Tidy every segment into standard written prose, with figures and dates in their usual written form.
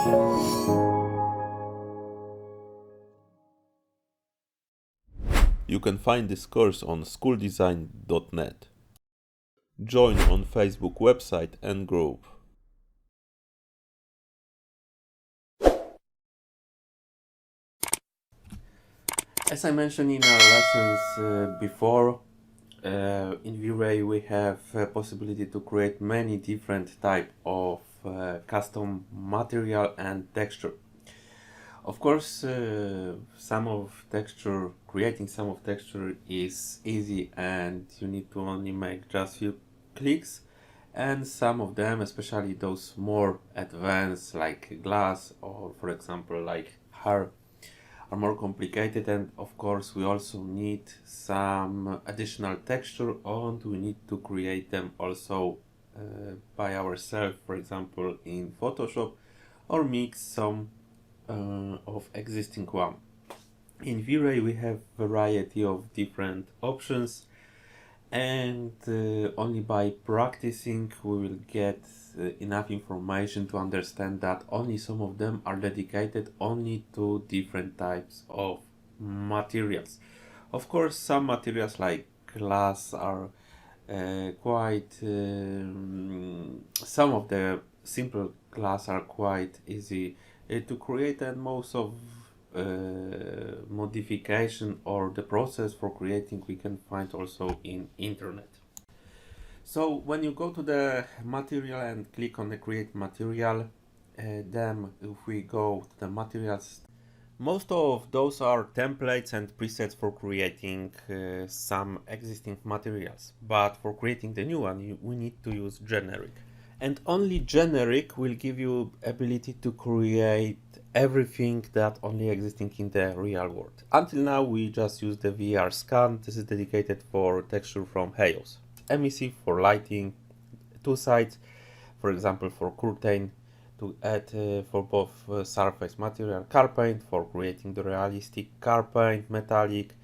You can find this course on schooldesign.net. Join on Facebook website and group. As I mentioned in our lessons before, in Vray we have possibility to create many different type of custom material and texture. Of course, creating some of texture is easy and you need to only make just few clicks, and some of them, especially those more advanced like glass or for example like hair, are more complicated, and of course we also need some additional texture and we need to create them also by ourselves, for example in Photoshop, or mix some of existing one. In V-Ray we have variety of different options, and only by practicing we will get enough information to understand that only some of them are dedicated only to different types of materials. Of course, some materials like glass are some of the simple glass are quite easy to create, and most of modification or the process for creating we can find also in internet. So when you go to the material and click on the create material, then if we go to the materials, most of those are templates and presets for creating some existing materials, but for creating the new one we need to use generic, and only generic will give you ability to create everything that only existing in the real world. Until now we just use the VR scan. This is dedicated for texture from halos. MEC for lighting, two sides, for example for curtain, to add for both surface material, car paint for creating the realistic car paint, metallic,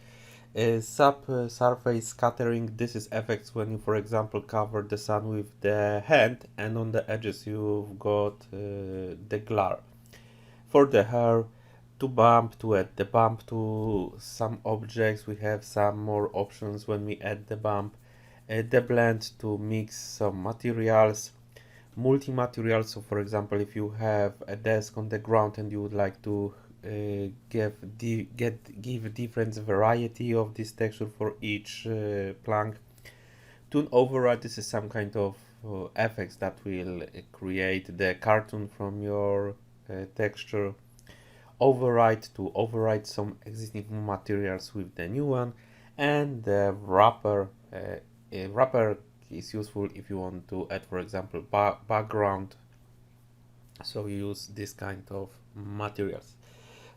surface scattering. This is effects when you, for example, cover the sun with the hand and on the edges you've got the glare. For the hair, to add the bump to some objects, we have some more options when we add the bump. The blend to mix some materials, multi-materials. So for example, if you have a desk on the ground and you would like to give different variety of this texture for each plank. Toon override, this is some kind of effects that will create the cartoon from your texture. Override to override some existing materials with the new one, and the wrapper. Wrapper is useful if you want to add, for example, background, so you use this kind of materials.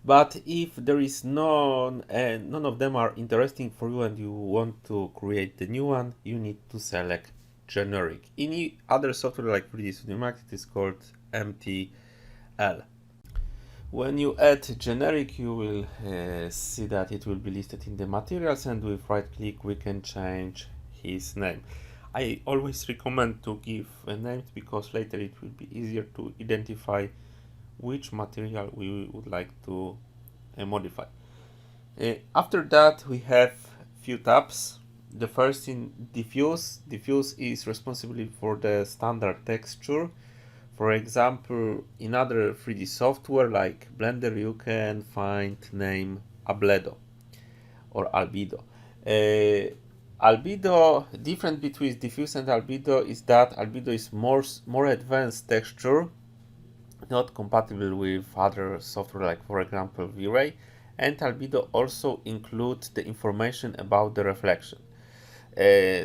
But if there is none and none of them are interesting for you and you want to create the new one, you need to select generic. In other software like 3D Studio Max it is called MTL. When you add generic, you will see that it will be listed in the materials, and with right click we can change his name. I always recommend to give a name because later it will be easier to identify which material we would like to modify. After that we have few tabs. The first in diffuse. Diffuse is responsible for the standard texture. For example, in other 3D software like Blender you can find name Albedo or Albedo. Albedo, different between diffuse and albedo is that albedo is more advanced texture, not compatible with other software like for example Vray, and albedo also includes the information about the reflection.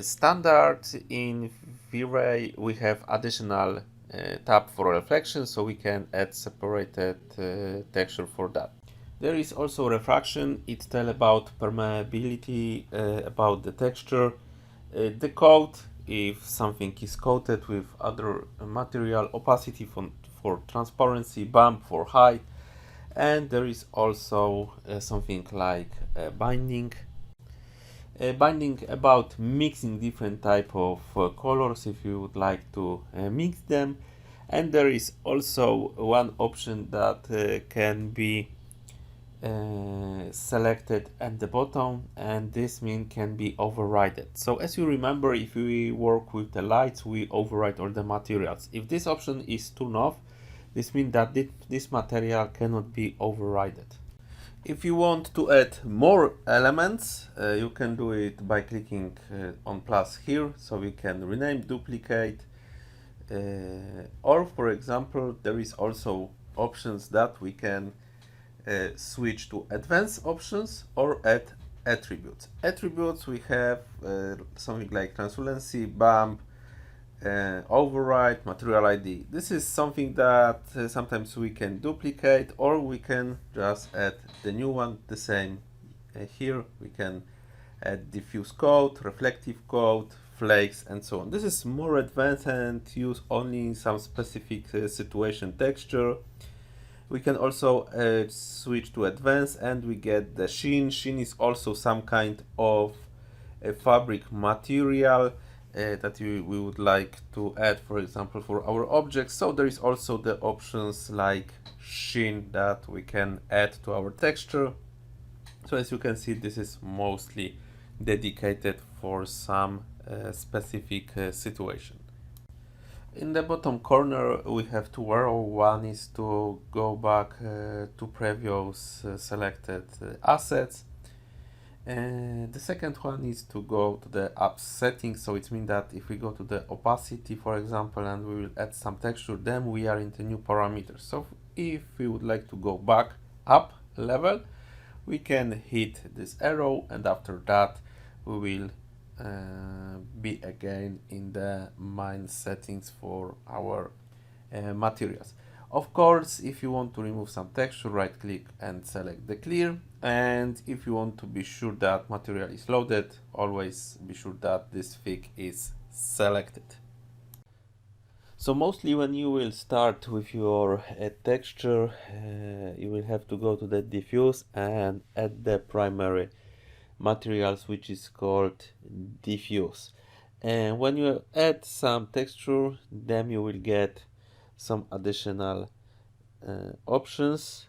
Standard in Vray we have additional tab for reflection, so we can add separated texture for that. There is also refraction. It tells about permeability, about the texture, the coat, if something is coated with other material, opacity for transparency, bump for height, and there is also something like binding. Binding about mixing different type of colors if you would like to mix them, And there is also one option that can be selected at the bottom, and this mean can be overridden. So as you remember, if we work with the lights, we override all the materials. If this option is turned off, this means that this material cannot be overridden. If you want to add more elements, you can do it by clicking on plus here, so we can rename, duplicate, or for example, there is also options that we can switch to advanced options or add attributes. Attributes we have something like translucency, bump, override, material ID. This is something that sometimes we can duplicate, or we can just add the new one, the same. Here we can add diffuse coat, reflective coat, flakes, and so on. This is more advanced and use only in some specific situation texture. We can also switch to advanced and we get the sheen. Sheen is also some kind of a fabric material that we would like to add, for example, for our objects. So there is also the options like sheen that we can add to our texture. So as you can see, this is mostly dedicated for some specific situation. In the bottom corner we have two arrows. One is to go back to previous selected assets. The second one is to go to the app settings. So it means that if we go to the opacity, for example, and we will add some texture, then we are in the new parameters. So if we would like to go back up level, we can hit this arrow, and after that we will be again in the main settings for our materials. Of course, if you want to remove some texture, right click and select the clear. And if you want to be sure that material is loaded, always be sure that this fig is selected. So mostly when you will start with your texture, you will have to go to the diffuse and add the primary materials, which is called diffuse. And when you add some texture, then you will get some additional options,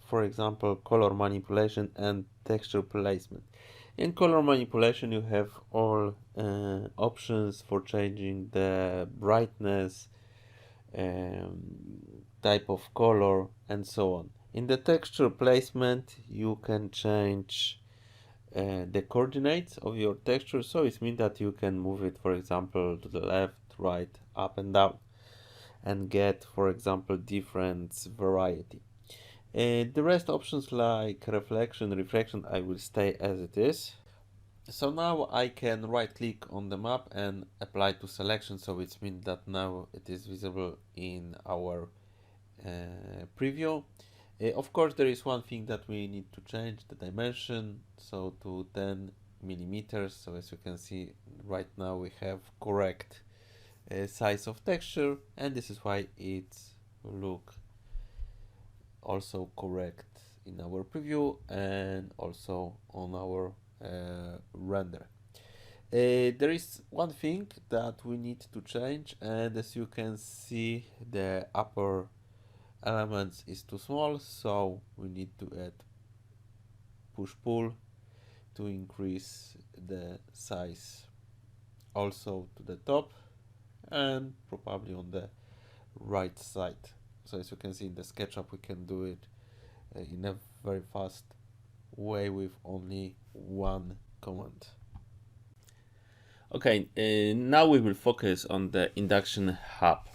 for example, color manipulation and texture placement. In color manipulation, you have all options for changing the brightness, type of color, and so on. In the texture placement, you can change the coordinates of your texture, so it means that you can move it, for example, to the left, right, up and down, and get, for example, different variety. The rest options like reflection, refraction, I will stay as it is. So now I can right click on the map and apply to selection, so it means that now it is visible in our preview. Of course, there is one thing that we need to change, the dimension, so to 10 millimeters. So as you can see, right now we have correct size of texture, and this is why it look also correct in our preview and also on our render. There is one thing that we need to change, and as you can see, the upper elements is too small, so we need to add push-pull to increase the size also to the top and probably on the right side. So as you can see in the SketchUp, we can do it in a very fast way with only one command. Okay, now we will focus on the induction hub.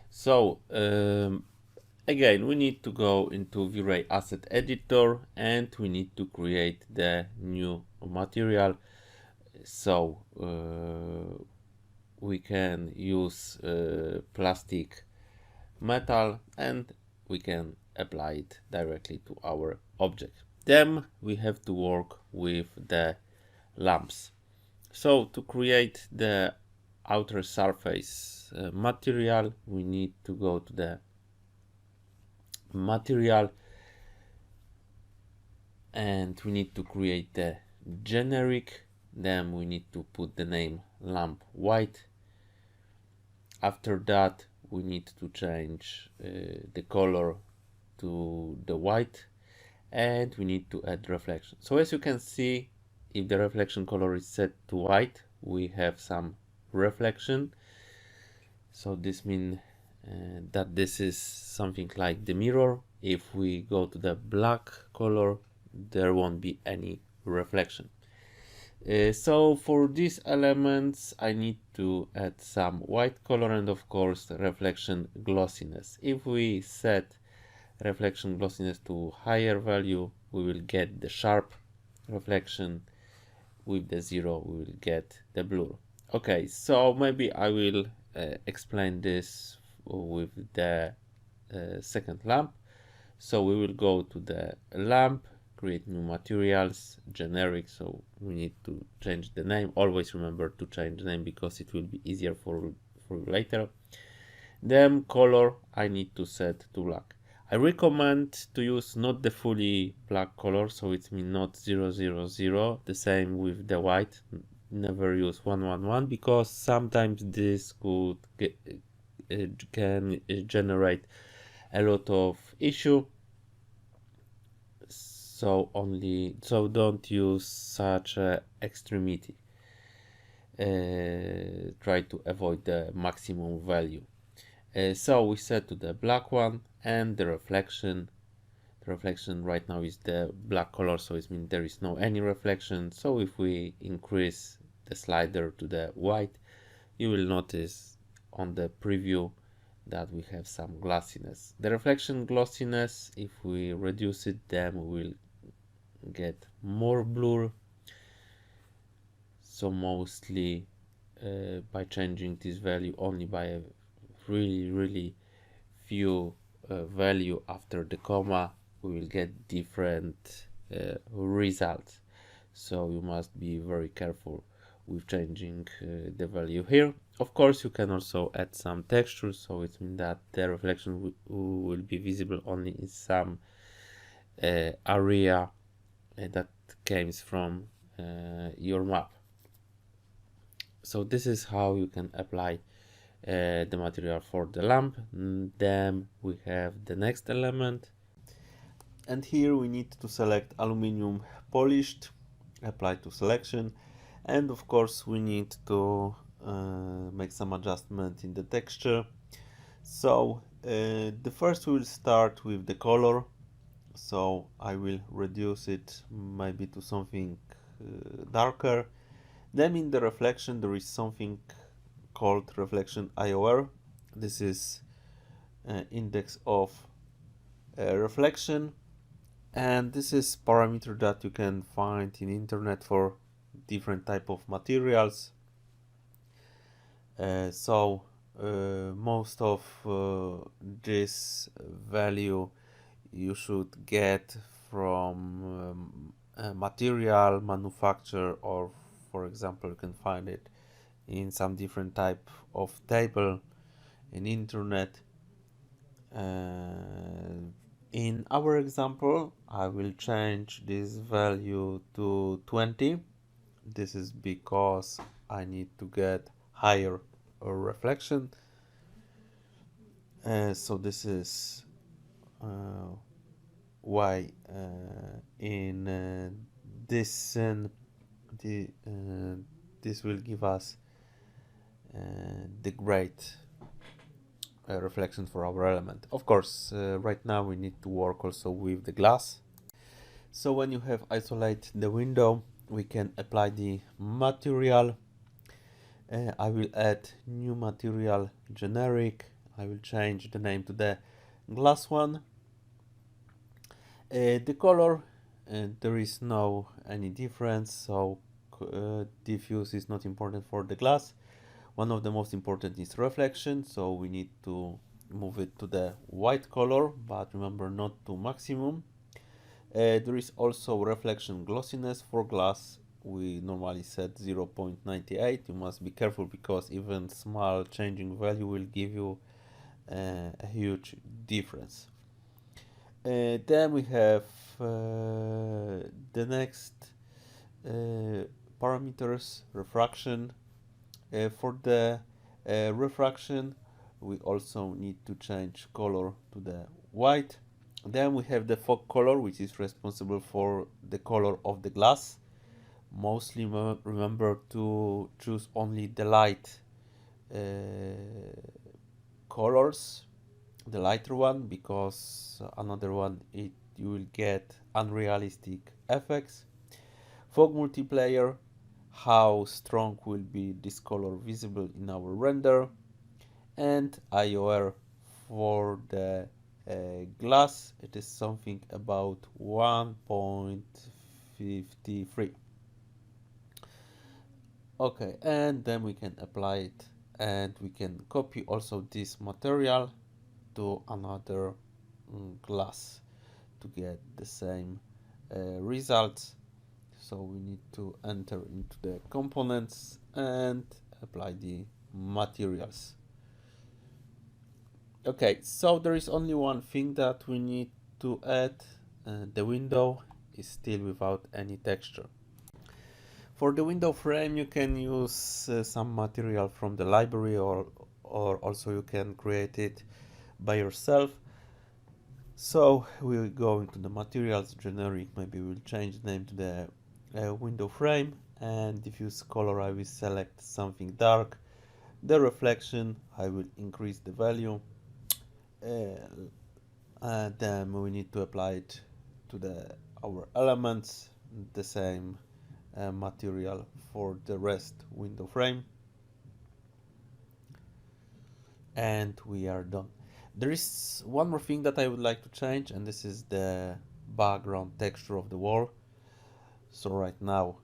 So again, we need to go into Vray asset editor and we need to create the new material. So we can use plastic metal and we can apply it directly to our object. Then we have to work with the lamps. So to create the outer surface material, we need to go to the material and we need to create the generic. Then we need to put the name lamp white, After that, we need to change the color to the white, and we need to add reflection. So as you can see, if the reflection color is set to white, we have some reflection. So this means that this is something like the mirror. If we go to the black color, there won't be any reflection. So for these elements, I need to add some white color and of course reflection glossiness. If we set reflection glossiness to higher value, we will get the sharp reflection. With the 0, we will get the blur. Okay, so maybe I will explain this with the second lamp. So we will go to the lamp, create new materials, generic, so we need to change the name. Always remember to change the name because it will be easier for you later. Then color, I need to set to black. I recommend to use not the fully black color, so it means not 000, the same with the white. Never use 111 because sometimes this could can generate a lot of issue. So don't use such extremity. Try to avoid the maximum value. So we set to the black one, and the reflection right now is the black color, so it means there is no any reflection. So if we increase the slider to the white, you will notice on the preview that we have some glossiness. The reflection glossiness, if we reduce it, then we will get more blur. So mostly by changing this value only by a really few value after the comma, we will get different results. So you must be very careful with changing the value here. Of course, you can also add some texture, so it means that the reflection will be visible only in some area that comes from your map. So this is how you can apply the material for the lamp. Then we have the next element, and here we need to select aluminum polished, apply to selection, and of course we need to make some adjustment in the texture. So the first we will start with the color, so I will reduce it maybe to something darker. Then in the reflection there is something called reflection IOR. This is index of reflection, and this is parameter that you can find in internet for different type of materials. So most of this value you should get from a material manufacturer, or for example you can find it in some different type of table in internet. In our example, I will change this value to 20. This is because I need to get higher reflection. So this is why in this this will give us the great reflection for our element. Of course, right now we need to work also with the glass. So when you have isolate the window, we can apply the material. I will add new material generic. I will change the name to the glass one. The color, there is no any difference, so diffuse is not important for the glass. One of the most important is reflection, so we need to move it to the white color, but remember not to maximum. There is also reflection glossiness for glass. We normally set 0.98. You must be careful because even small changing value will give you a huge difference. Then we have the next parameters, refraction. For the refraction. We also need to change color to the white. Then we have the fog color, which is responsible for the color of the glass. Mostly remember to choose only the light colors, the lighter one, because another one you will get unrealistic effects. Fog multiplayer, how strong will be this color visible in our render, and IOR for the glass, it is something about 1.53. Okay, and then we can apply it, and we can copy also this material to another glass to get the same results. So we need to enter into the components and apply the materials. Okay, so there is only one thing that we need to add. The window is still without any texture. For the window frame, you can use some material from the library, or also you can create it by yourself. So we'll go into the materials, generic, maybe we'll change the name to the window frame, and diffuse color I will select something dark. The reflection I will increase the value, and then we need to apply it to our elements, the same material for the rest window frame, and we are done. There is one more thing that I would like to change, and this is the background texture of the wall. So right now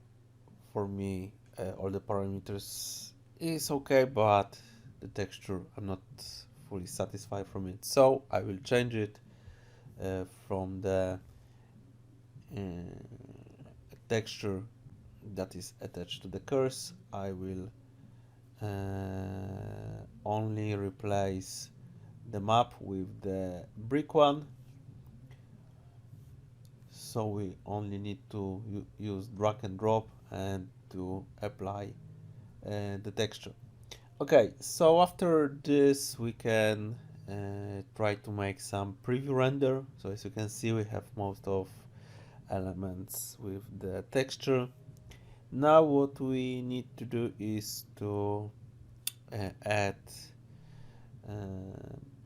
for me all the parameters is okay, but the texture I'm not fully satisfied from it, so I will change it from the texture that is attached to the curse. I will only replace the map with the brick one, so we only need to use drag and drop and to apply the texture. Okay, so after this we can try to make some preview render. So as you can see, we have most of elements with the texture. Now what we need to do is to add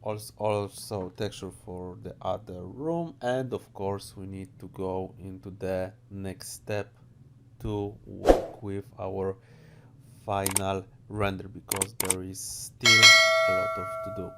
also texture for the other room, and of course we need to go into the next step to work with our final render, because there is still a lot of to do.